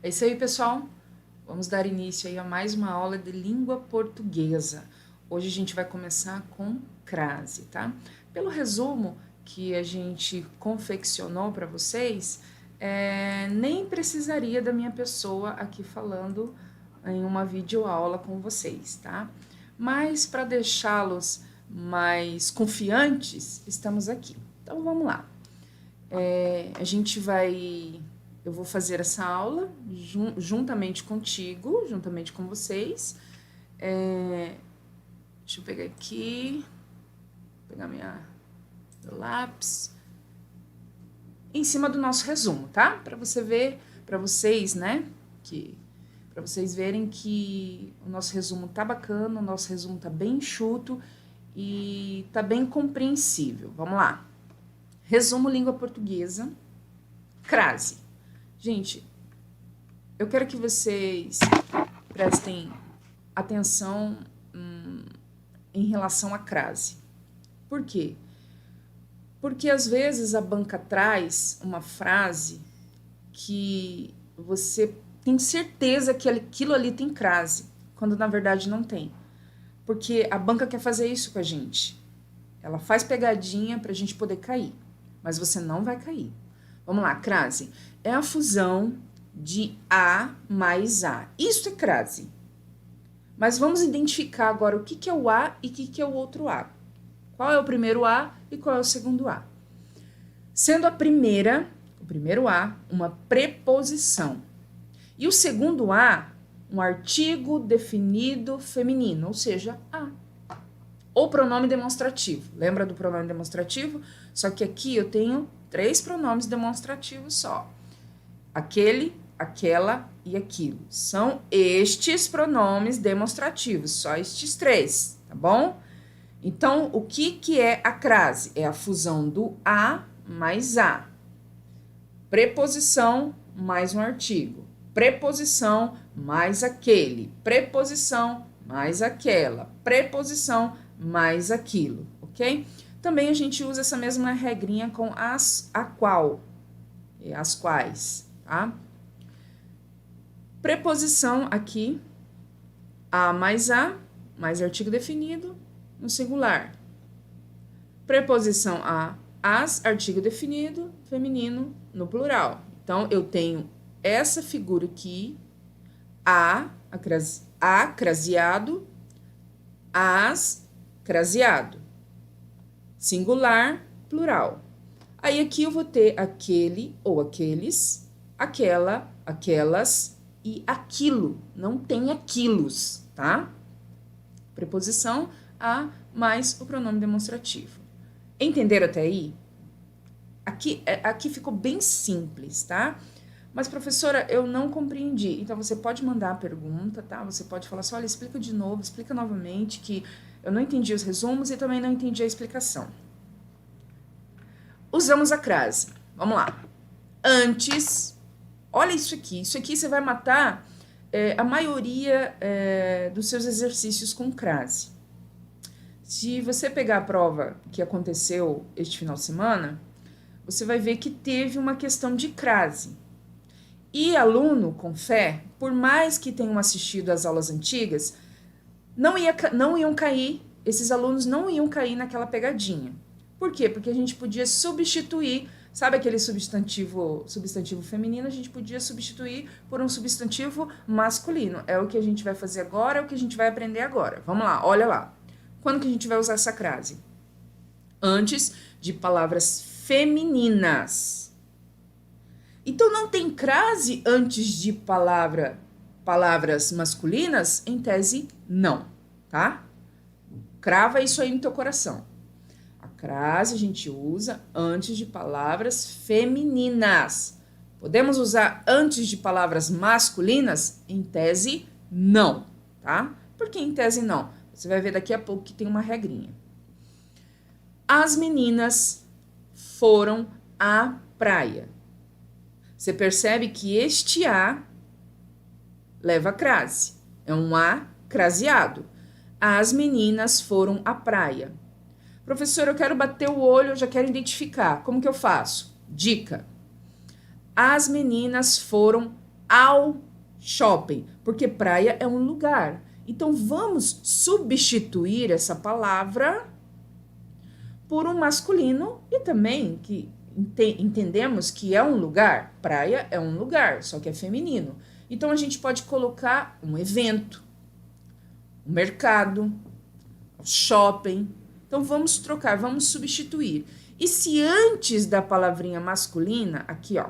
É isso aí, pessoal. Vamos dar início aí a mais uma aula de língua portuguesa. Hoje a gente vai começar com crase, tá? Pelo resumo que a gente confeccionou para vocês, nem precisaria da minha pessoa aqui falando em uma videoaula com vocês, tá? Mas para deixá-los mais confiantes, estamos aqui. Então vamos lá. Eu vou fazer essa aula juntamente contigo, juntamente com vocês. Deixa eu pegar aqui, pegar meu lápis, em cima do nosso resumo, tá? Para você ver, para vocês, né? Para vocês verem que o nosso resumo tá bacana, o nosso resumo tá bem enxuto e tá bem compreensível. Vamos lá. Resumo língua portuguesa, crase. Gente, eu quero que vocês prestem atenção em relação à crase. Por quê? Porque às vezes a banca traz uma frase que você tem certeza que aquilo ali tem crase, quando na verdade não tem. Porque a banca quer fazer isso com a gente. Ela faz pegadinha pra gente poder cair, mas você não vai cair. Vamos lá, crase. É a fusão de A mais A. Isso é crase. Mas vamos identificar agora o que é o A e o que é o outro A. Qual é o primeiro A e qual é o segundo A? Sendo o primeiro A, uma preposição. E o segundo A, um artigo definido feminino, ou seja, A. Ou pronome demonstrativo. Lembra do pronome demonstrativo? Só que aqui eu tenho 3 pronomes demonstrativos só. Aquele, aquela e aquilo. São estes pronomes demonstrativos, só estes 3, tá bom? Então, o que é a crase? É a fusão do A mais A. Preposição mais um artigo. Preposição mais aquele. Preposição mais aquela. Preposição mais aquilo, ok? Também a gente usa essa mesma regrinha com as quais, tá? Preposição aqui, A mais artigo definido no singular. Preposição a, as, artigo definido, feminino no plural. Então, eu tenho essa figura aqui, a craseado, as, craseado. Singular, plural. Aí aqui eu vou ter aquele ou aqueles, aquela, aquelas e aquilo. Não tem aquilos, tá? Preposição a mais o pronome demonstrativo. Entenderam até aí? Aqui ficou bem simples, tá? Mas, professora, eu não compreendi. Então, você pode mandar a pergunta, tá? Você pode falar assim, olha, explica de novo, explica novamente, que eu não entendi os resumos e também não entendi a explicação. Usamos a crase. Vamos lá. Antes, olha isso aqui você vai matar a maioria dos seus exercícios com crase. Se você pegar a prova que aconteceu este final de semana, você vai ver que teve uma questão de crase. E aluno com fé, por mais que tenham assistido às aulas antigas, não iam cair, esses alunos não iam cair naquela pegadinha. Por quê? Porque a gente podia substituir, sabe aquele substantivo feminino, a gente podia substituir por um substantivo masculino. É o que a gente vai fazer agora, é o que a gente vai aprender agora. Vamos lá, olha lá. Quando que a gente vai usar essa crase? Antes de palavras femininas. Então, não tem crase antes de palavras masculinas? Em tese, não, tá? Crava isso aí no teu coração. A crase a gente usa antes de palavras femininas. Podemos usar antes de palavras masculinas? Em tese, não, tá? Por que em tese não? Você vai ver daqui a pouco que tem uma regrinha. As meninas foram à praia. Você percebe que este A leva crase. É um A craseado. As meninas foram à praia. Professor, eu quero bater o olho, eu já quero identificar. Como que eu faço? Dica. As meninas foram ao shopping, porque praia é um lugar. Então, vamos substituir essa palavra por um masculino e também que entendemos que é um lugar. Praia é um lugar, só que é feminino. Então, a gente pode colocar um evento, um mercado, um shopping. Então, vamos trocar, vamos substituir. E se antes da palavrinha masculina, aqui, ó,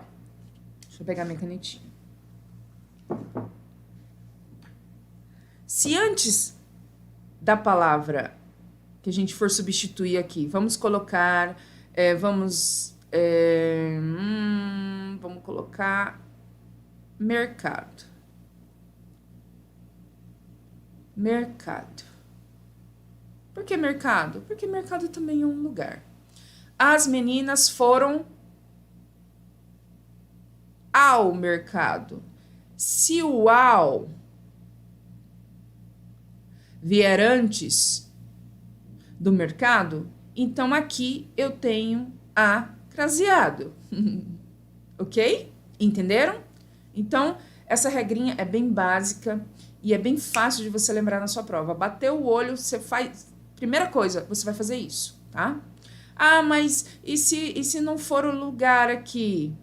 deixa eu pegar minha canetinha. Se antes da palavra que a gente for substituir aqui, vamos colocar, vamos colocar mercado. Mercado. Por que mercado? Porque mercado também é um lugar. As meninas foram ao mercado. Se o ao vier antes do mercado, então aqui eu tenho a craseado. Ok? Entenderam? Então, essa regrinha é bem básica e é bem fácil de você lembrar na sua prova. Bateu o olho, você faz... Primeira coisa, você vai fazer isso, tá? Ah, mas e se não for o lugar aqui?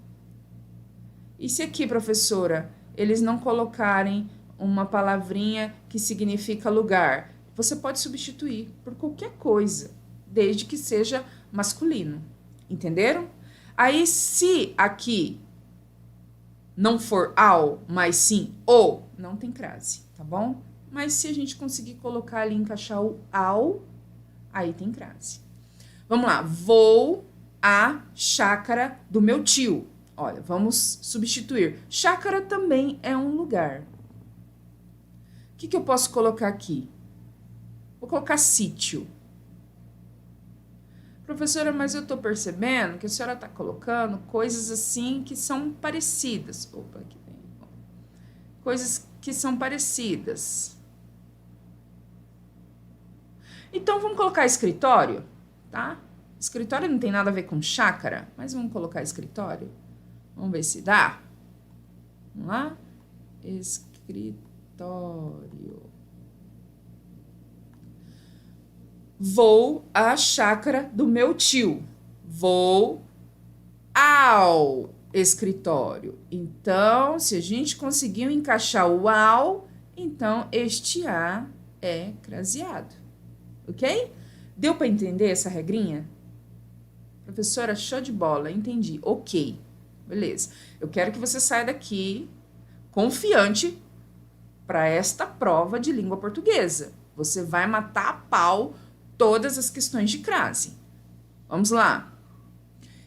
E se aqui, professora, eles não colocarem uma palavrinha que significa lugar? Você pode substituir por qualquer coisa, desde que seja masculino. Entenderam? Aí, se aqui não for ao, mas sim o, não tem crase, tá bom? Mas se a gente conseguir colocar ali, encaixar o ao, aí tem crase. Vamos lá. Vou à chácara do meu tio. Olha, vamos substituir. Chácara também é um lugar. O que eu posso colocar aqui? Vou colocar sítio. Professora, mas eu tô percebendo que a senhora tá colocando coisas assim que são parecidas. Opa, aqui vem. Coisas que são parecidas. Então, vamos colocar escritório, tá? Escritório não tem nada a ver com chácara, mas vamos colocar escritório. Vamos ver se dá. Vamos lá? Escritório. Vou à chácara do meu tio. Vou ao escritório. Então, se a gente conseguiu encaixar o ao, então este A é craseado. Ok? Deu para entender essa regrinha? Professora, show de bola, entendi. Ok, beleza. Eu quero que você saia daqui confiante para esta prova de língua portuguesa. Você vai matar a pau todas as questões de crase. Vamos lá.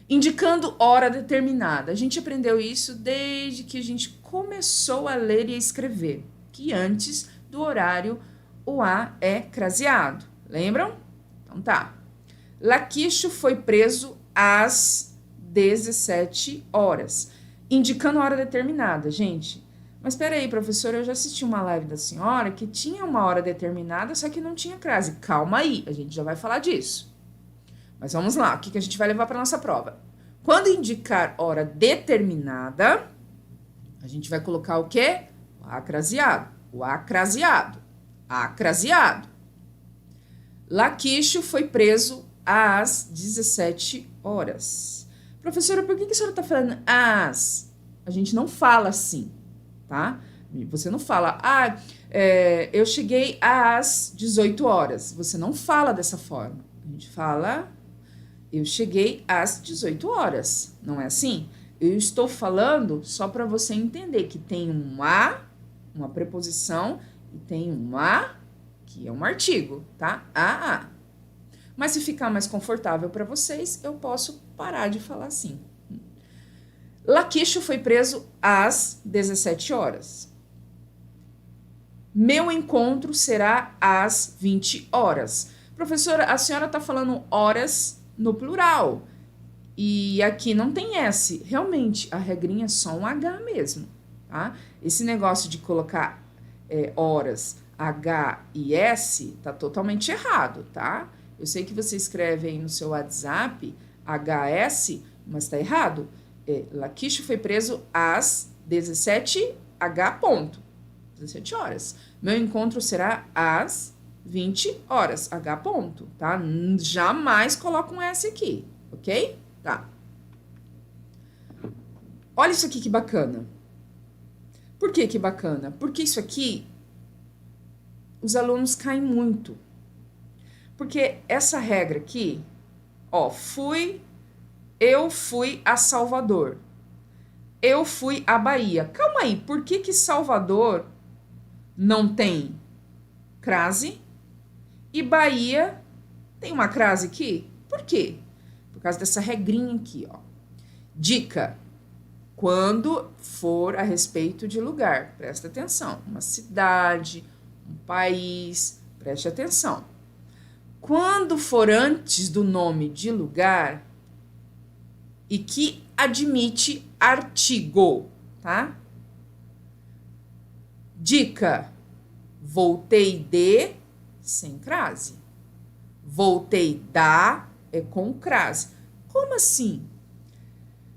Indicando hora determinada. A gente aprendeu isso desde que a gente começou a ler e a escrever, que antes do horário o A é craseado. Lembram? Então tá. Laquicho foi preso às 17 horas, indicando a hora determinada. Gente, mas espera aí, professora, eu já assisti uma live da senhora que tinha uma hora determinada, só que não tinha crase. Calma aí, a gente já vai falar disso. Mas vamos lá, o que a gente vai levar para nossa prova? Quando indicar hora determinada, a gente vai colocar o quê? O acraseado, o acraseado, acraseado. Laquicho foi preso às 17 horas. Professora, por que a senhora está falando às? A gente não fala assim, tá? Você não fala, eu cheguei às 18 horas. Você não fala dessa forma. A gente fala, eu cheguei às 18 horas. Não é assim? Eu estou falando só para você entender que tem um a, uma preposição, e tem um a, que é um artigo, tá? A. Mas se ficar mais confortável para vocês, eu posso parar de falar assim. Laquicho foi preso às 17 horas. Meu encontro será às 20 horas. Professora, a senhora está falando horas no plural. E aqui não tem S. Realmente, a regrinha é só um H mesmo, tá? Esse negócio de colocar horas, H e S, tá totalmente errado, tá? Eu sei que você escreve aí no seu WhatsApp HS, mas tá errado. Laquicho foi preso às 17h ponto. 17 horas. Meu encontro será às 20 horas. H ponto, tá? Jamais coloco um S aqui, ok? Tá. Olha isso aqui que bacana. Por que que bacana? Porque isso aqui, os alunos caem muito. Porque essa regra aqui, ó, eu fui a Salvador. Eu fui a Bahia. Calma aí, por que que Salvador não tem crase e Bahia tem uma crase aqui? Por quê? Por causa dessa regrinha aqui, ó. Dica: quando for a respeito de lugar, presta atenção. Uma cidade, um país, preste atenção. Quando for antes do nome de lugar e que admite artigo, tá? Dica: voltei de sem crase. Voltei da é com crase. Como assim?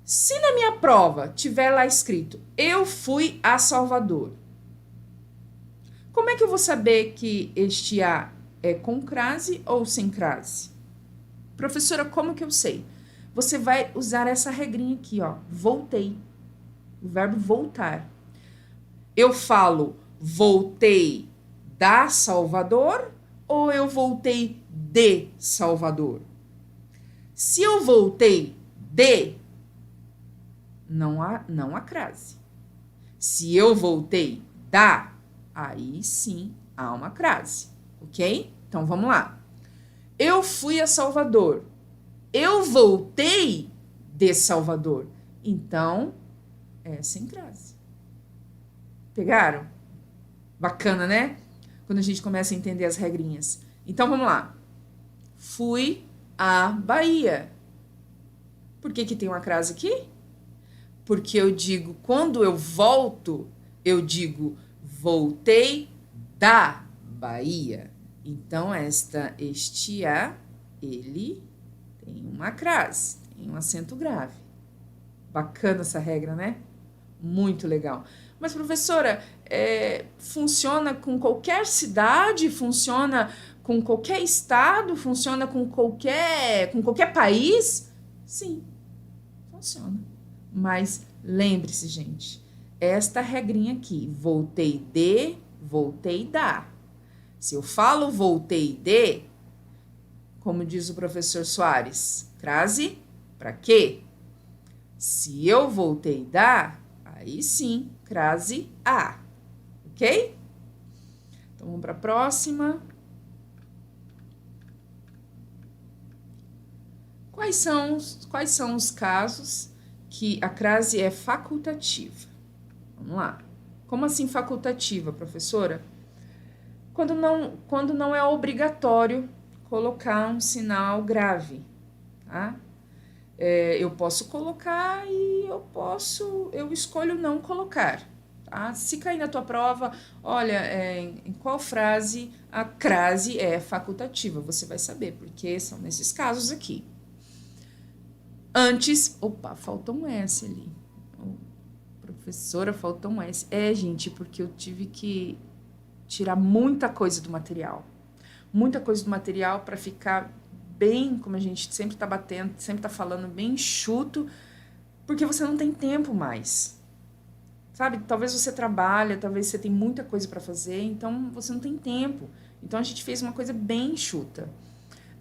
Se na minha prova tiver lá escrito eu fui a Salvador, como é que eu vou saber que este a é com crase ou sem crase? Professora, como que eu sei? Você vai usar essa regrinha aqui, ó. Voltei. O verbo voltar. Eu falo voltei da Salvador ou eu voltei de Salvador? Se eu voltei de, não há crase. Se eu voltei da, aí sim há uma crase, ok? Então vamos lá. Eu fui a Salvador. Eu voltei de Salvador. Então, é sem crase. Pegaram? Bacana, né? Quando a gente começa a entender as regrinhas. Então, vamos lá. Fui à Bahia. Por que que tem uma crase aqui? Porque eu digo, quando eu volto, eu digo, voltei da Bahia. Então, este a, ele tem uma crase, tem um acento grave. Bacana essa regra, né? Muito legal. Mas, professora, funciona com qualquer cidade? Funciona com qualquer estado? Funciona com qualquer país? Sim, funciona. Mas lembre-se, gente, esta regrinha aqui, voltei de, voltei da. Se eu falo voltei de, como diz o professor Soares, crase para quê? Se eu voltei da, aí sim, crase a, ok? Então, vamos para a próxima. Quais são os casos que a crase é facultativa? Vamos lá. Como assim facultativa, professora? Quando não é obrigatório colocar um sinal grave, tá? Eu posso colocar e eu escolho não colocar, tá? Se cair na tua prova, olha, em qual frase a crase é facultativa, você vai saber, porque são nesses casos aqui. Antes, opa, faltou um S ali. Professora, faltou um S. Gente, porque eu tive que tirar muita coisa do material. Muita coisa do material para ficar bem, como a gente sempre está batendo, sempre está falando, bem enxuto, porque você não tem tempo mais. Sabe? Talvez você trabalha, talvez você tem muita coisa para fazer, então você não tem tempo. Então a gente fez uma coisa bem enxuta.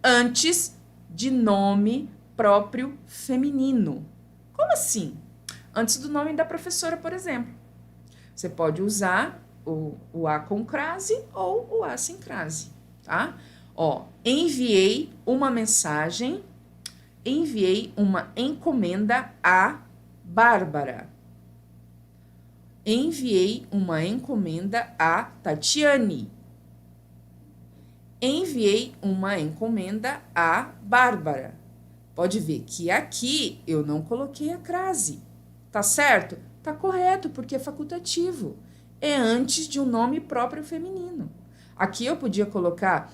Antes de nome próprio feminino. Como assim? Antes do nome da professora, por exemplo. Você pode usar o A com crase ou o A sem crase, tá? Ó, enviei uma encomenda a Bárbara. Enviei uma encomenda a Tatiane. Enviei uma encomenda a Bárbara. Pode ver que aqui eu não coloquei a crase. Tá certo? Tá correto, porque é facultativo. É antes de um nome próprio feminino. Aqui eu podia colocar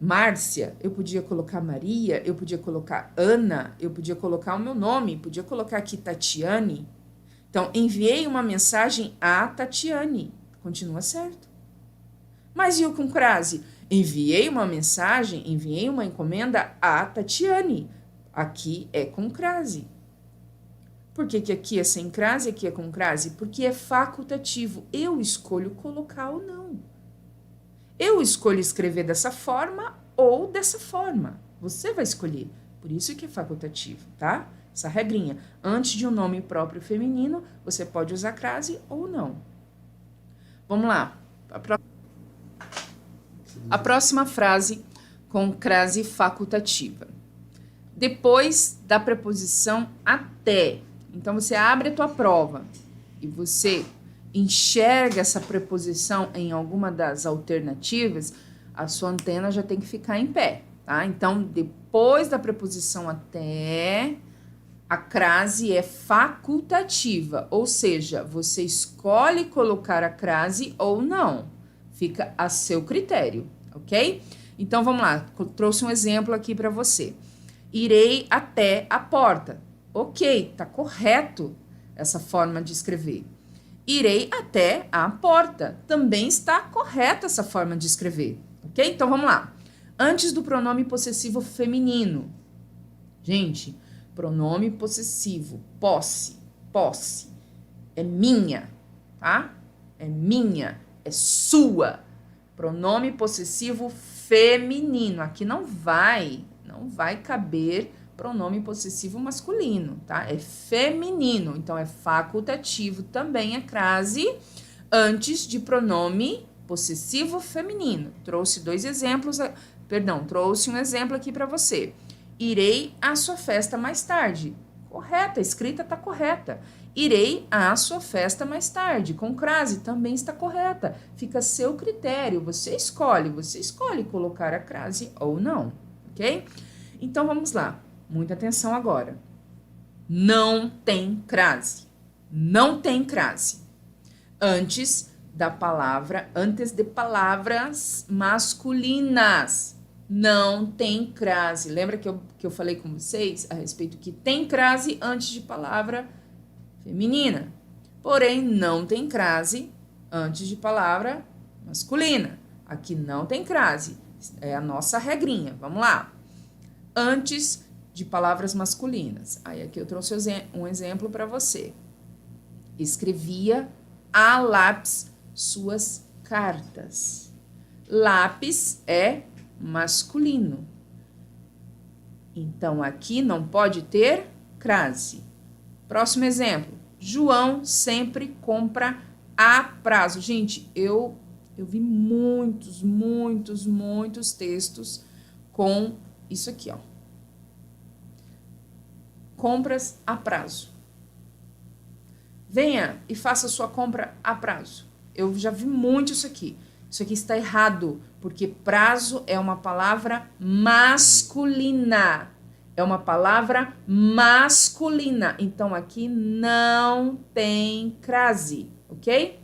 Márcia, eu podia colocar Maria, eu podia colocar Ana, eu podia colocar o meu nome, podia colocar aqui Tatiane. Então, enviei uma mensagem a Tatiane. Continua certo. Mas e o com crase? Enviei uma mensagem, enviei uma encomenda a Tatiane. Aqui é com crase. Por que aqui é sem crase e aqui é com crase? Porque é facultativo. Eu escolho colocar ou não. Eu escolho escrever dessa forma ou dessa forma. Você vai escolher. Por isso que é facultativo, tá? Essa regrinha. Antes de um nome próprio feminino, você pode usar crase ou não. Vamos lá. A próxima frase com crase facultativa. Depois da preposição até. Então, você abre a tua prova e você enxerga essa preposição em alguma das alternativas, a sua antena já tem que ficar em pé, tá? Então, depois da preposição até, a crase é facultativa, ou seja, você escolhe colocar a crase ou não. Fica a seu critério, ok? Então, vamos lá. Trouxe um exemplo aqui para você. Irei até a porta. Ok, tá correto essa forma de escrever. Irei até a porta. Também está correta essa forma de escrever, ok? Então, vamos lá. Antes do pronome possessivo feminino. Gente, pronome possessivo, posse, é minha, tá? É minha, é sua. Pronome possessivo feminino. Aqui não vai caber pronome possessivo masculino, tá? É feminino, então é facultativo também a crase antes de pronome possessivo feminino. Trouxe um exemplo aqui para você. Irei à sua festa mais tarde. Correta, a escrita está correta. Irei à sua festa mais tarde. Com crase também está correta. Fica a seu critério. Você escolhe colocar a crase ou não, ok? Então, vamos lá. Muita atenção agora. Não tem crase. Não tem crase. Antes de palavras masculinas. Não tem crase. Lembra que eu falei com vocês a respeito que tem crase antes de palavra feminina. Porém, não tem crase antes de palavra masculina. Aqui não tem crase. É a nossa regrinha. Vamos lá. Antes de palavras masculinas. Aí aqui eu trouxe um exemplo para você. Escrevia a lápis suas cartas. Lápis é masculino. Então, aqui não pode ter crase. Próximo exemplo. João sempre compra a prazo. Gente, eu vi muitos textos com isso aqui, ó. Compras a prazo. Venha e faça sua compra a prazo. Eu já vi muito isso aqui. Isso aqui está errado, porque prazo é uma palavra masculina. É uma palavra masculina. Então, aqui não tem crase, ok?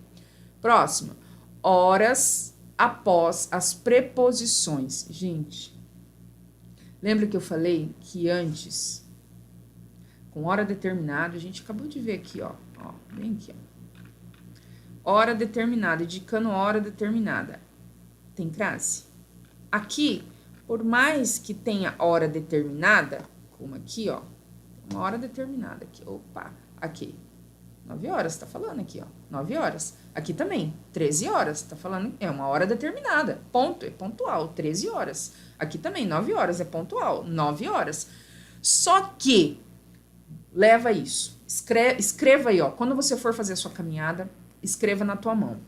Próximo. Horas após as preposições. Gente, lembra que eu falei que antes, com hora determinada, a gente acabou de ver aqui, ó. Bem aqui, ó. Hora determinada, indicando hora determinada. Tem crase? Aqui, por mais que tenha hora determinada, como aqui, ó. Uma hora determinada aqui. Opa, aqui. 9 horas, tá falando aqui, ó. 9 horas. Aqui também, 13 horas, tá falando, é uma hora determinada. Ponto, é pontual, 13 horas. Aqui também, 9 horas, é pontual, 9 horas. Só que, leva isso. Escreva aí, ó. Quando você for fazer a sua caminhada, escreva na tua mão.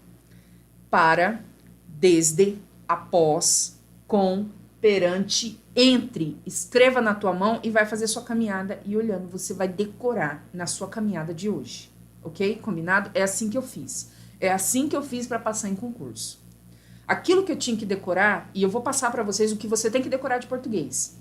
Para, desde, após, com, perante, entre. Escreva na tua mão e vai fazer sua caminhada e olhando, você vai decorar na sua caminhada de hoje. Ok? Combinado? É assim que eu fiz. É assim que eu fiz para passar em concurso. Aquilo que eu tinha que decorar, e eu vou passar para vocês o que você tem que decorar de português.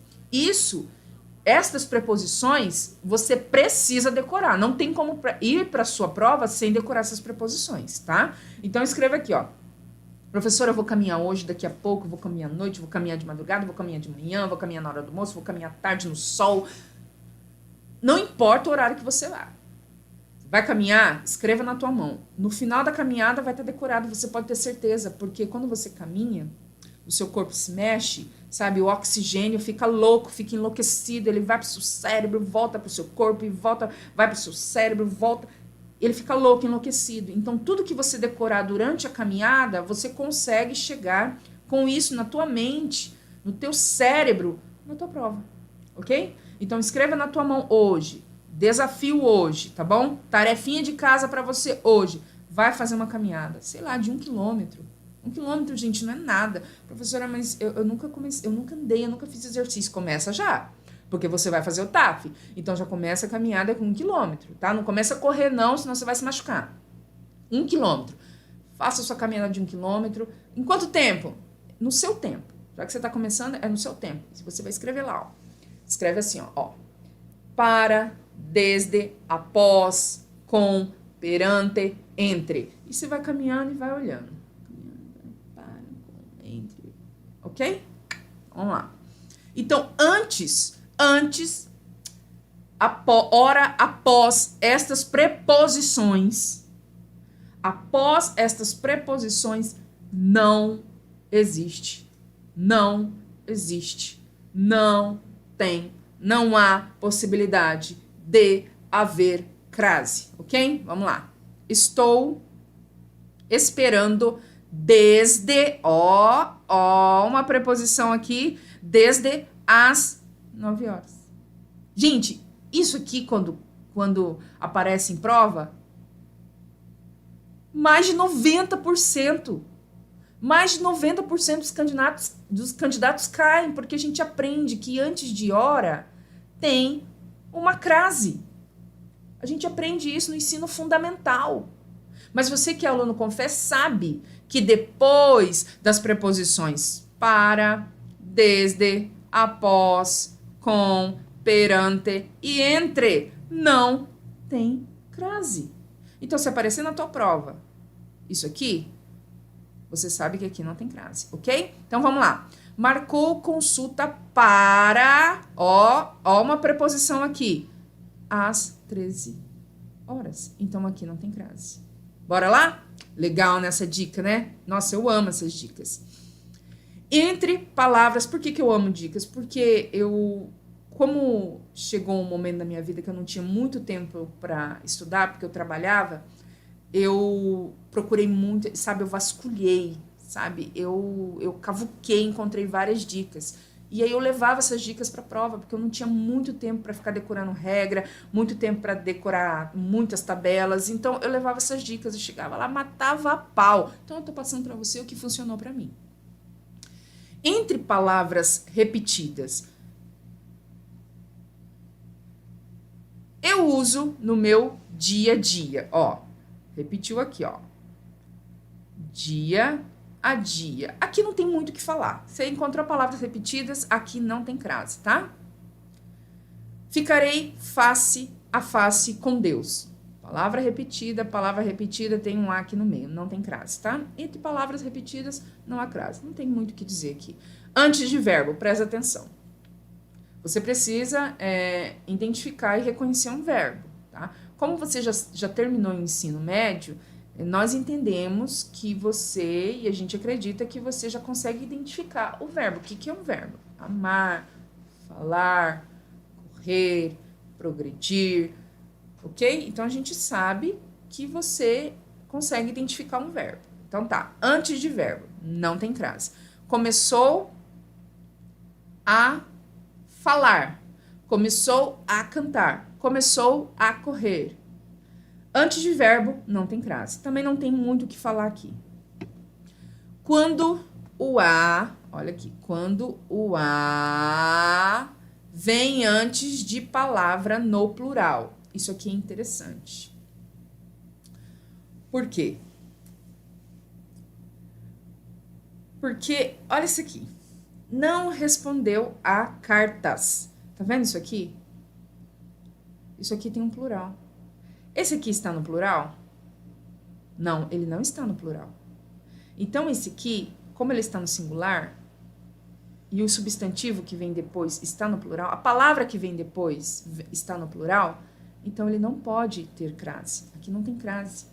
Estas preposições, você precisa decorar. Não tem como ir para a sua prova sem decorar essas preposições, tá? Então, escreva aqui, ó. Professora, eu vou caminhar hoje, daqui a pouco, vou caminhar à noite, vou caminhar de madrugada, vou caminhar de manhã, vou caminhar na hora do almoço, vou caminhar à tarde no sol. Não importa o horário que você vá. Vai caminhar? Escreva na tua mão. No final da caminhada vai estar decorado, você pode ter certeza, porque quando você caminha, o seu corpo se mexe, sabe? O oxigênio fica louco, fica enlouquecido, ele vai para o seu cérebro, volta para o seu corpo e volta, vai para o seu cérebro, volta. Ele fica louco, enlouquecido. Então, tudo que você decorar durante a caminhada, você consegue chegar com isso na tua mente, no teu cérebro, na tua prova, ok? Então, escreva na tua mão hoje. Desafio hoje, tá bom? Tarefinha de casa para você hoje. Vai fazer uma caminhada, sei lá, de 1 quilômetro. 1 quilômetro, gente, não é nada. Professora, mas eu nunca comecei, eu nunca andei, eu nunca fiz exercício. Começa já, porque você vai fazer o TAF. Então já começa a caminhada com 1 quilômetro, tá? Não começa a correr não, senão você vai se machucar. 1 quilômetro. Faça a sua caminhada de 1 quilômetro. Em quanto tempo? No seu tempo. Já que você está começando, é no seu tempo. Você vai escrever lá, ó. Escreve assim, ó. Para, desde, após, com, perante, entre. E você vai caminhando e vai olhando. Ok? Vamos lá. Então, ora após estas preposições, não existe. Não existe. Não tem. Não há possibilidade de haver crase. Ok? Vamos lá. Estou esperando desde, uma preposição aqui, desde as 9 horas. Gente, isso aqui, quando aparece em prova, mais de 90%, dos candidatos caem, porque a gente aprende que antes de hora tem uma crase. A gente aprende isso no ensino fundamental. Mas você que é aluno Confess sabe que depois das preposições para, desde, após, com, perante e entre, não tem crase. Então, se aparecer na tua prova isso aqui, você sabe que aqui não tem crase, ok? Então, vamos lá. Marcou consulta para, uma preposição aqui, às 13 horas. Então, aqui não tem crase. Bora lá? Legal nessa dica, né? Nossa, eu amo essas dicas. Entre palavras, por que eu amo dicas? Porque como chegou um momento na minha vida que eu não tinha muito tempo para estudar, porque eu trabalhava, eu procurei muito, sabe? Eu vasculhei, sabe? Eu cavuquei, encontrei várias dicas. E aí eu levava essas dicas para a prova, porque eu não tinha muito tempo para ficar decorando regra, muito tempo para decorar muitas tabelas. Então eu levava essas dicas, eu chegava lá, matava a pau. Então eu tô passando para você o que funcionou para mim. Entre palavras repetidas, eu uso no meu dia a dia, repetiu aqui, dia a dia. Aqui não tem muito o que falar. Você encontrou palavras repetidas, aqui não tem crase, tá? Ficarei face a face com Deus. Palavra repetida tem um A aqui no meio, não tem crase, tá? Entre palavras repetidas, não há crase. Não tem muito o que dizer aqui. Antes de verbo, presta atenção. Você precisa identificar e reconhecer um verbo, tá? Como você já terminou o ensino médio, nós entendemos que você, e a gente acredita que você já consegue identificar o verbo. O que é um verbo? Amar, falar, correr, progredir, ok? Então, a gente sabe que você consegue identificar um verbo. Então, tá. Antes de verbo, não tem crase. Começou a falar. Começou a cantar. Começou a correr. Antes de verbo, não tem crase. Também não tem muito o que falar aqui. Quando o A, olha aqui, quando o A vem antes de palavra no plural. Isso aqui é interessante. Por quê? Porque, olha isso aqui. Não respondeu a cartas. Tá vendo isso aqui? Isso aqui tem um plural. Esse aqui está no plural? Não, ele não está no plural. Então, esse aqui, como ele está no singular, e o substantivo que vem depois está no plural, a palavra que vem depois está no plural, Então, ele não pode ter crase. Aqui não tem crase.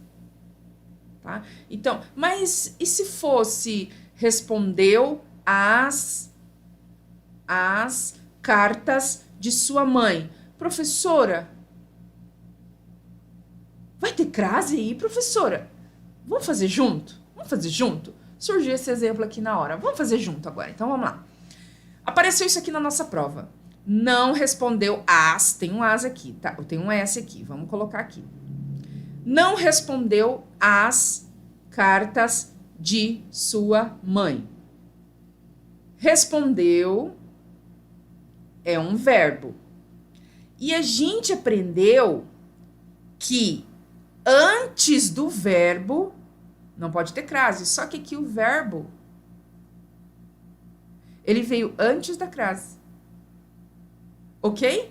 Tá? Então, mas e se fosse respondeu às cartas de sua mãe? Professora, vai ter crase aí, professora? Vamos fazer junto? Vamos fazer junto? Surgiu esse exemplo aqui na hora. Vamos fazer junto agora. Então, vamos lá. Apareceu isso aqui na nossa prova. Não respondeu as, tem um as aqui, tá? Tem um S aqui, vamos colocar aqui. Não respondeu às cartas de sua mãe. Respondeu é um verbo. E a gente aprendeu que antes do verbo não pode ter crase, só que aqui o verbo ele veio antes da crase. Ok?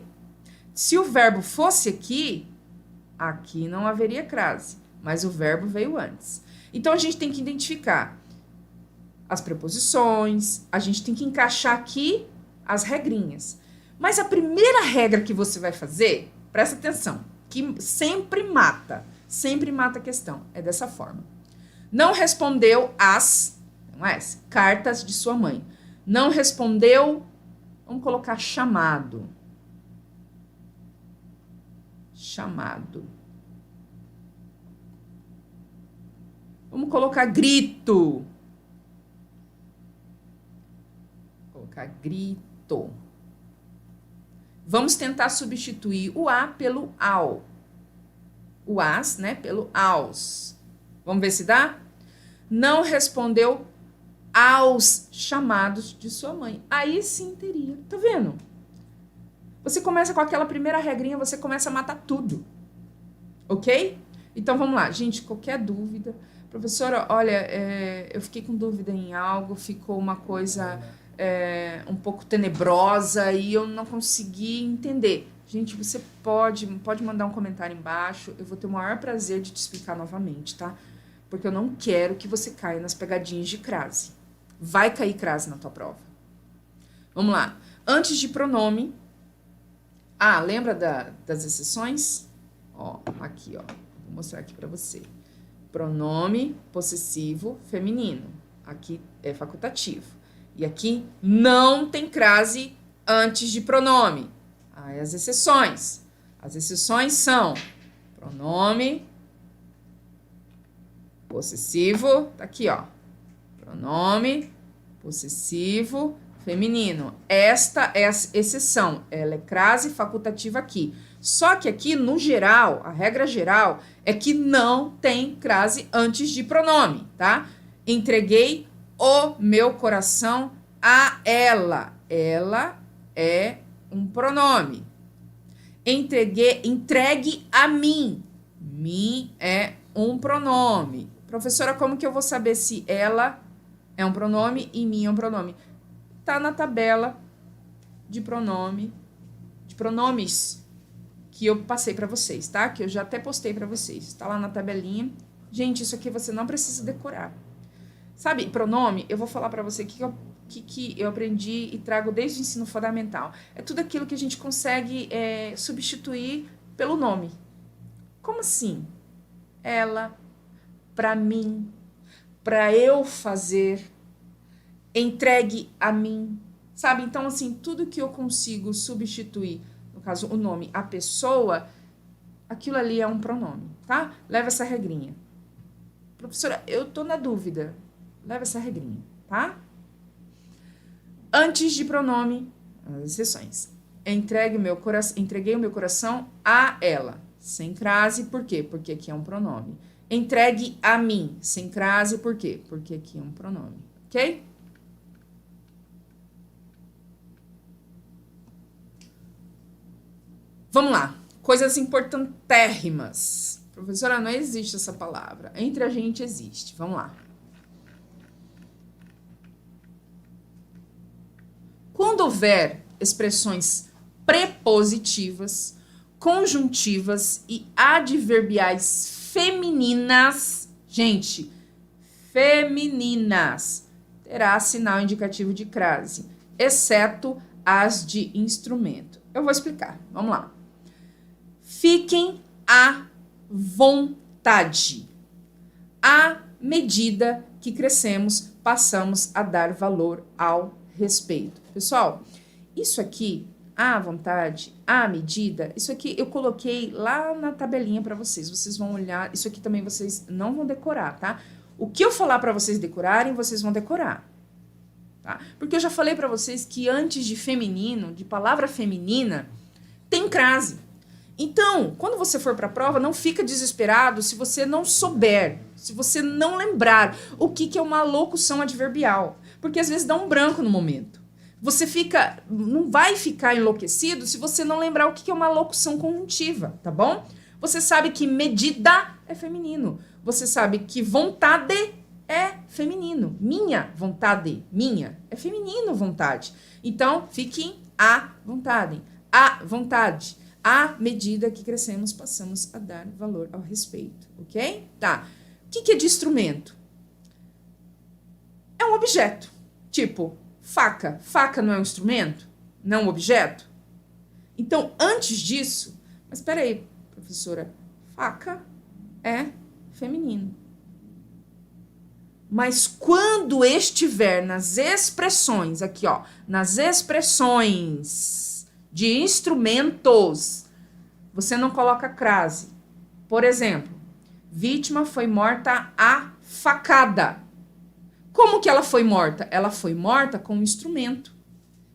Se o verbo fosse aqui não haveria crase, mas o verbo veio antes. Então, a gente tem que identificar as preposições, a gente tem que encaixar aqui as regrinhas. Mas a primeira regra que você vai fazer, presta atenção, que sempre mata a questão, é dessa forma. Não respondeu às cartas de sua mãe. Não respondeu, vamos colocar chamado. Chamado. Vamos colocar grito. Vou colocar grito. Vamos tentar substituir o a pelo ao. O as, né, pelo aos. Vamos ver se dá? Não respondeu aos chamados de sua mãe. Aí sim teria. Tá vendo? Você começa com aquela primeira regrinha, você começa a matar tudo. Ok? Então, vamos lá. Gente, qualquer dúvida. Professora, olha, eu fiquei com dúvida em algo, ficou uma coisa um pouco tenebrosa e eu não consegui entender. Gente, você pode mandar um comentário embaixo, eu vou ter o maior prazer de te explicar novamente, tá? Porque eu não quero que você caia nas pegadinhas de crase. Vai cair crase na tua prova. Vamos lá. Antes de pronome... lembra das exceções? Ó, aqui, ó. Vou mostrar aqui para você. Pronome possessivo feminino. Aqui é facultativo. E aqui não tem crase antes de pronome. Aí as exceções. As exceções são pronome possessivo, tá aqui, ó. Pronome possessivo feminino. Esta é a exceção. Ela é crase facultativa aqui. Só que aqui, no geral, a regra geral é que não tem crase antes de pronome, tá? Entreguei o meu coração a ela. Ela é um pronome. Entregue a mim. Mim é um pronome. Professora, como que eu vou saber se ela é um pronome e mim é um pronome? Tá na tabela de pronomes que eu passei para vocês, tá? Que eu já até postei para vocês. Tá lá na tabelinha. Gente, isso aqui você não precisa decorar. Sabe, pronome, eu vou falar para você que eu aprendi e trago desde o ensino fundamental. É tudo aquilo que a gente consegue substituir pelo nome. Como assim? Ela, para mim, para eu fazer, entregue a mim, sabe? Então, assim, tudo que eu consigo substituir, no caso, o nome, a pessoa, aquilo ali é um pronome, tá? Leva essa regrinha. Professora, eu tô na dúvida. Leva essa regrinha, tá? Antes de pronome, as exceções. Entreguei o meu coração a ela. Sem crase, por quê? Porque aqui é um pronome. Entregue a mim. Sem crase, por quê? Porque aqui é um pronome. Ok? Vamos lá. Coisas importantérrimas. Professora, não existe essa palavra. Entre a gente existe. Vamos lá. Quando houver expressões prepositivas, conjuntivas e adverbiais femininas, gente, femininas, terá sinal indicativo de crase, exceto as de instrumento. Eu vou explicar, vamos lá. Fiquem à vontade. À medida que crescemos, passamos a dar valor ao respeito. Pessoal, isso aqui, à vontade, à medida, isso aqui eu coloquei lá na tabelinha para vocês. Vocês vão olhar, isso aqui também vocês não vão decorar, tá? O que eu falar para vocês decorarem, vocês vão decorar. Tá? Porque eu já falei para vocês que antes de feminino, de palavra feminina, tem crase. Então, quando você for para a prova, não fica desesperado se você não souber, se você não lembrar o que é uma locução adverbial. Porque às vezes dá um branco no momento. Você não vai ficar enlouquecido se você não lembrar o que é uma locução conjuntiva, tá bom? Você sabe que medida é feminino. Você sabe que vontade é feminino. Minha vontade, minha, é feminino vontade. Então, fiquem à vontade. À vontade. À medida que crescemos, passamos a dar valor ao respeito, ok? Tá. O que é de instrumento? É um objeto. Tipo, faca. Faca não é um instrumento? Não é um objeto? Então, antes disso... Mas peraí, professora. Faca é feminino. Mas quando estiver nas expressões, aqui ó, nas expressões de instrumentos, você não coloca crase. Por exemplo, vítima foi morta a facada. Como que ela foi morta? Ela foi morta com um instrumento.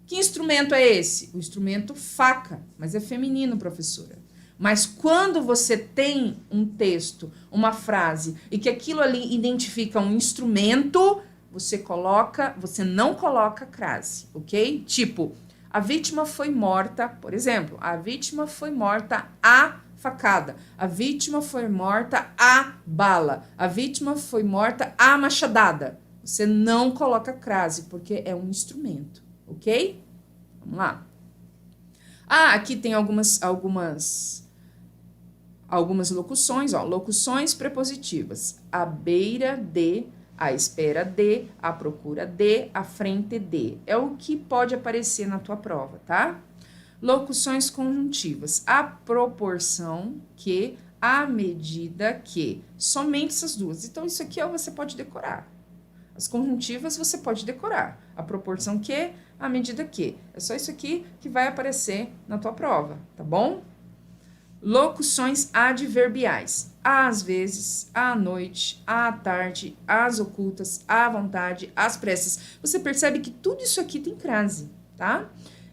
Que instrumento é esse? O instrumento faca, mas é feminino, professora. Mas quando você tem um texto, uma frase, e que aquilo ali identifica um instrumento, você não coloca crase, ok? Tipo, a vítima foi morta, por exemplo, a vítima foi morta a facada, a vítima foi morta a bala, a vítima foi morta a machadada. Você não coloca crase, porque é um instrumento, ok? Vamos lá. Ah, aqui tem algumas locuções, ó, locuções prepositivas. À beira de, à espera de, à procura de, à frente de. É o que pode aparecer na tua prova, tá? Locuções conjuntivas. À proporção que, à medida que. Somente essas duas. Então, isso aqui você pode decorar. As conjuntivas você pode decorar. A proporção que, à medida que. É só isso aqui que vai aparecer na tua prova, tá bom? Locuções adverbiais. Às vezes, à noite, à tarde, às ocultas, à vontade, às pressas. Você percebe que tudo isso aqui tem crase, tá?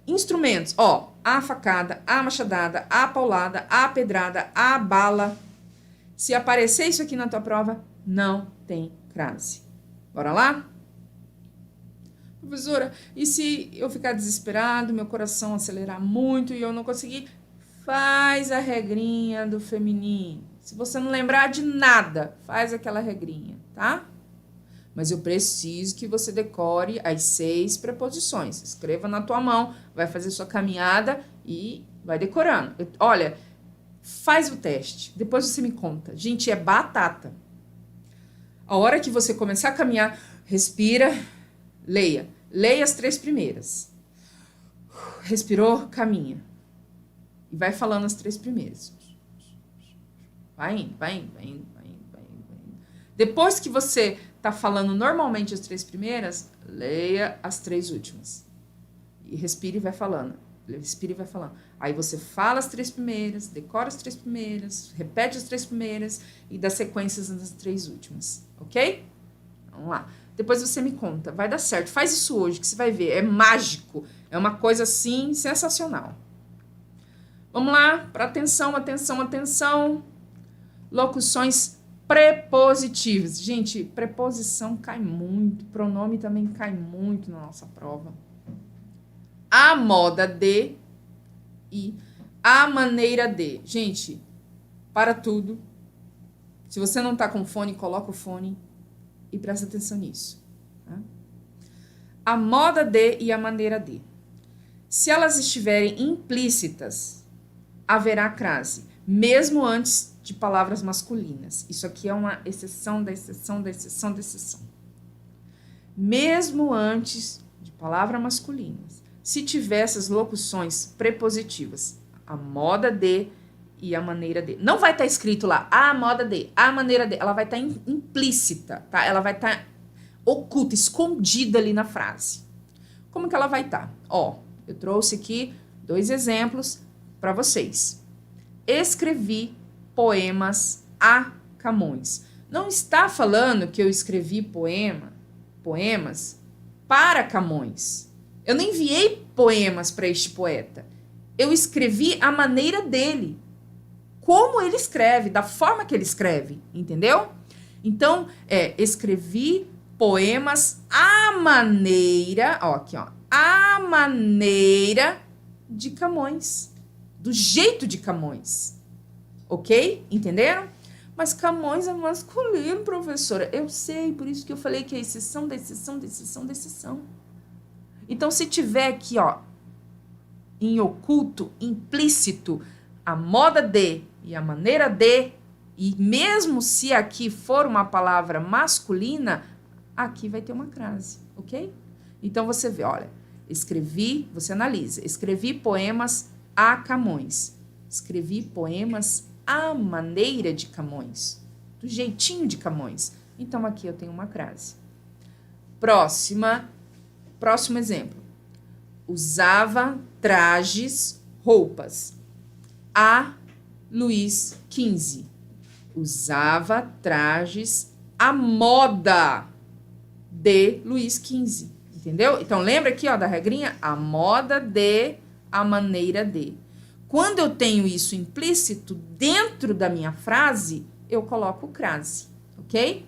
Instrumentos, ó, a facada, a machadada, a paulada, a pedrada, a bala. Se aparecer isso aqui na tua prova, não tem crase. Bora lá? Professora, e se eu ficar desesperado, meu coração acelerar muito e eu não conseguir? Faz a regrinha do feminino. Se você não lembrar de nada, faz aquela regrinha, tá? Mas eu preciso que você decore as 6 preposições. Escreva na tua mão, vai fazer sua caminhada e vai decorando. Olha, faz o teste, depois você me conta. Gente, é batata. A hora que você começar a caminhar, respira, leia. Leia as 3 primeiras. Respirou, caminha. E vai falando as 3 primeiras. Vai indo, vai indo, vai indo, vai indo, vai indo, vai indo. Depois que você tá falando normalmente as 3 primeiras, leia as 3 últimas. E respire e vai falando. Respire e vai falando. Aí você fala as 3 primeiras, decora as 3 primeiras, repete as 3 primeiras e dá sequências nas 3 últimas. Ok? Vamos lá. Depois você me conta. Vai dar certo. Faz isso hoje que você vai ver. É mágico. É uma coisa assim sensacional. Vamos lá, para atenção, atenção, atenção. Locuções prepositivas. Gente, preposição cai muito, pronome também cai muito na nossa prova. A moda de e a maneira de. Gente, para tudo. Se você não tá com fone, coloca o fone e presta atenção nisso. Tá? A moda de e a maneira de. Se elas estiverem implícitas, haverá crase, mesmo antes de palavras masculinas. Isso aqui é uma exceção da exceção da exceção da exceção. Mesmo antes de palavras masculinas, se tiver essas locuções prepositivas, a moda de e a maneira de. Não vai estar escrito lá, a moda de, a maneira de. Ela vai estar implícita, tá? Ela vai estar oculta, escondida ali na frase. Como que ela vai estar? Ó, eu trouxe aqui 2 exemplos para vocês. Escrevi poemas a Camões. Não está falando que eu escrevi poemas para Camões. Eu não enviei poemas para este poeta. Eu escrevi a maneira dele. Como ele escreve, da forma que ele escreve, entendeu? Então, escrevi poemas à maneira, ó, aqui, ó, à maneira de Camões, do jeito de Camões, ok? Entenderam? Mas Camões é masculino, professora. Eu sei, por isso que eu falei que é exceção da exceção da exceção da exceção. Então, se tiver aqui, ó, em oculto, implícito, a moda de e a maneira de, e mesmo se aqui for uma palavra masculina, aqui vai ter uma crase, ok? Então, você vê, olha, você analisa, escrevi poemas a Camões, escrevi poemas à maneira de Camões, do jeitinho de Camões. Então, aqui eu tenho uma crase. Próximo exemplo. Usava trajes, roupas. A Luís XV. Usava trajes à moda de Luís XV. Entendeu? Então, lembra aqui, ó, da regrinha? A moda de, a maneira de. Quando eu tenho isso implícito dentro da minha frase, eu coloco crase, ok?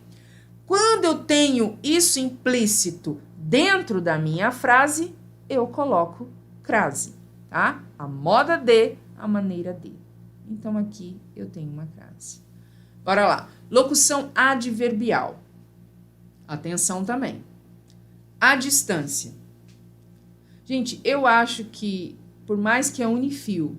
Quando eu tenho isso implícito dentro da minha frase, eu coloco crase, tá? A moda de, a maneira de. Então, aqui eu tenho uma crase. Bora lá. Locução adverbial. Atenção também. A distância. Gente, eu acho que, por mais que a Unifil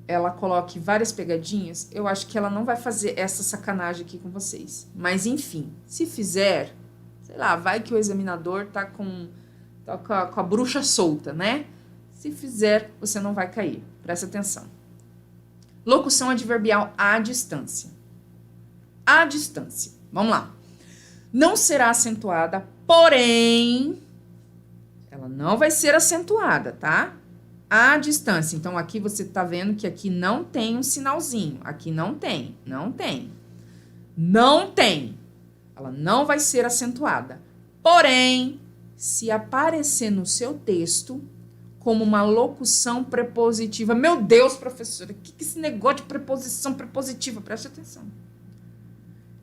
ela coloque várias pegadinhas, eu acho que ela não vai fazer essa sacanagem aqui com vocês. Mas, enfim, se fizer, sei lá, vai que o examinador tá com a bruxa solta, né? Se fizer, você não vai cair. Presta atenção. Locução adverbial à distância. À distância. Vamos lá. Não será acentuada, porém, ela não vai ser acentuada, tá? À distância. Então, aqui você tá vendo que aqui não tem um sinalzinho. Aqui não tem. Não tem. Ela não vai ser acentuada. Porém, se aparecer no seu texto como uma locução prepositiva. Meu Deus, professora, o que é esse negócio de preposição prepositiva? Preste atenção.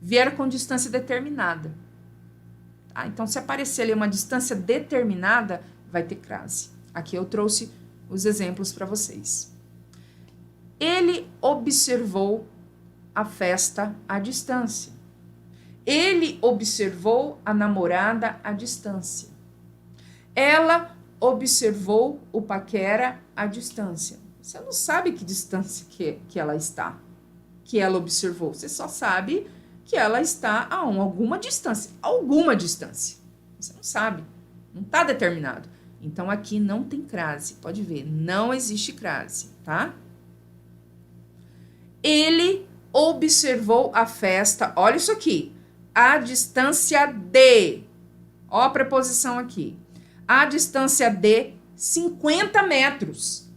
Vier com distância determinada. Tá? Então, se aparecer ali uma distância determinada, vai ter crase. Aqui eu trouxe os exemplos para vocês. Ele observou a festa à distância. Ele observou a namorada à distância. Ela observou o paquera à distância. Você não sabe que distância que ela está, que ela observou. Você só sabe que ela está a alguma distância. Alguma distância. Você não sabe. Não está determinado. Então, aqui não tem crase. Pode ver, não existe crase, tá? Ele observou a festa, olha isso aqui, à distância de, ó a preposição aqui, à distância de 50 metros.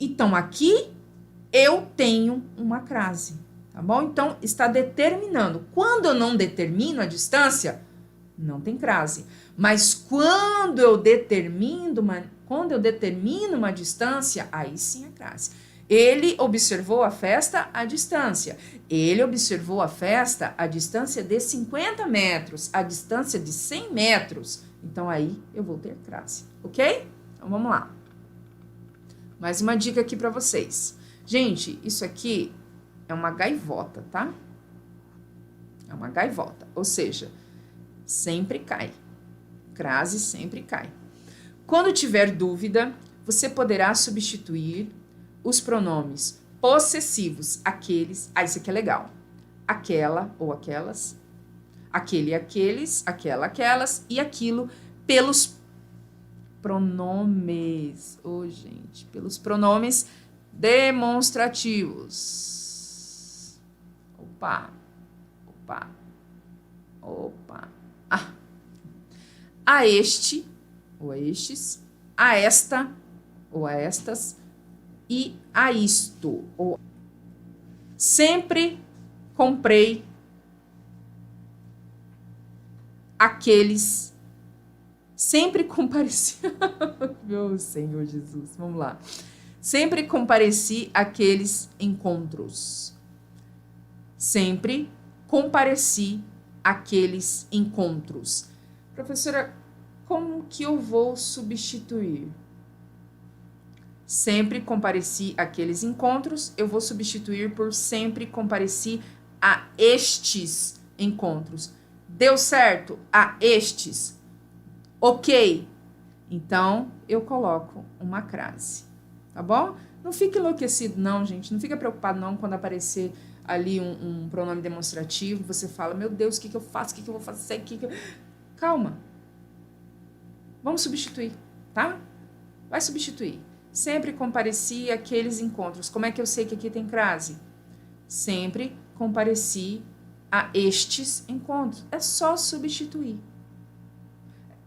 Então, aqui eu tenho uma crase, tá bom? Então, está determinando. Quando eu não determino a distância, não tem crase. Mas quando eu determino uma distância, aí sim é crase. Ele observou a festa à distância. Ele observou a festa à distância de 50 metros, à distância de 100 metros. Então, aí eu vou ter crase, ok? Então, vamos lá. Mais uma dica aqui para vocês. Gente, isso aqui é uma gaivota, tá? É uma gaivota, ou seja, sempre cai. Crase sempre cai. Quando tiver dúvida, você poderá substituir os pronomes possessivos, aqueles, isso aqui é legal, aquela ou aquelas, aquele, aqueles, aquela, aquelas, e aquilo pelos pronomes. Gente, pelos pronomes demonstrativos. Opa. A este, ou a estes, a esta, ou a estas, e a isto. Ou sempre comprei aqueles. Sempre compareci. Meu Senhor Jesus, vamos lá. Sempre compareci àqueles encontros. Sempre compareci àqueles encontros. Professora, como que eu vou substituir? Sempre compareci àqueles encontros, eu vou substituir por sempre compareci a estes encontros. Deu certo? A estes. Ok. Então, eu coloco uma crase. Tá bom? Não fique enlouquecido, não, gente. Não fica preocupado, não, quando aparecer ali um pronome demonstrativo. Você fala, meu Deus, o que eu faço? O que eu vou fazer? Calma. Vamos substituir, tá? Vai substituir. Sempre compareci àqueles encontros. Como é que eu sei que aqui tem crase? Sempre compareci a estes encontros. É só substituir.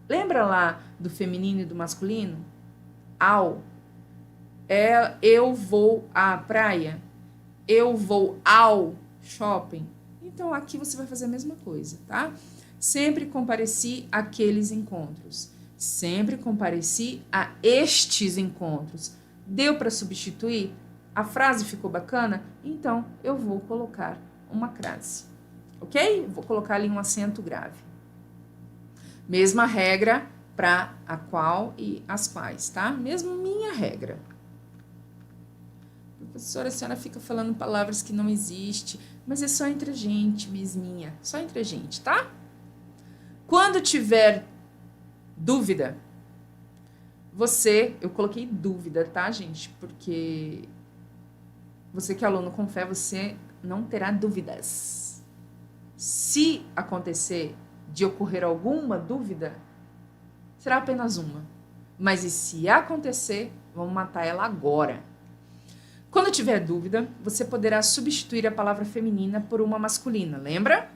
Lembra lá do feminino e do masculino? Ao. Eu vou à praia. Eu vou ao shopping. Então, aqui você vai fazer a mesma coisa, tá? Sempre compareci àqueles encontros. Sempre compareci a estes encontros. Deu para substituir? A frase ficou bacana? Então, eu vou colocar uma crase. Ok? Vou colocar ali um acento grave. Mesma regra para a qual e as quais, tá? Mesmo minha regra. Professora, a senhora fica falando palavras que não existem, mas é só entre a gente, mesminha. Só entre a gente, tá? Quando tiver dúvida, eu coloquei dúvida, tá, gente? Porque você que é aluno com fé, você não terá dúvidas. Se acontecer de ocorrer alguma dúvida, será apenas uma. Mas e se acontecer, vamos matar ela agora. Quando tiver dúvida, você poderá substituir a palavra feminina por uma masculina, lembra?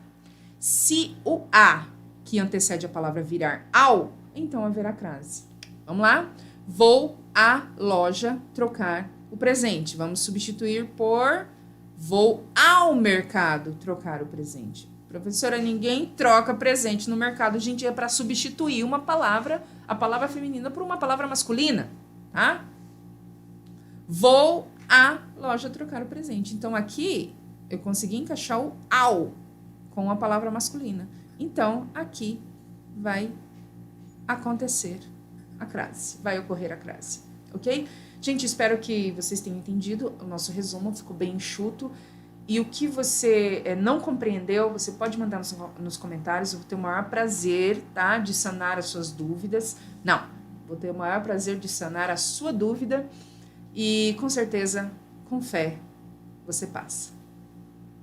Se o a que antecede a palavra virar ao, então haverá crase. Vamos lá? Vou à loja trocar o presente. Vamos substituir por vou ao mercado trocar o presente. Professora, ninguém troca presente no mercado hoje em dia para substituir uma palavra, a palavra feminina, por uma palavra masculina, tá? Vou à loja trocar o presente. Então, aqui, eu consegui encaixar o ao com a palavra masculina. Então, aqui vai acontecer a crase, vai ocorrer a crase, ok? Gente, espero que vocês tenham entendido o nosso resumo, ficou bem enxuto. E o que você não compreendeu, você pode mandar nos comentários. Eu vou ter o maior prazer, tá, de sanar as suas dúvidas. Não, vou ter o maior prazer de sanar a sua dúvida. E com certeza, com fé, você passa.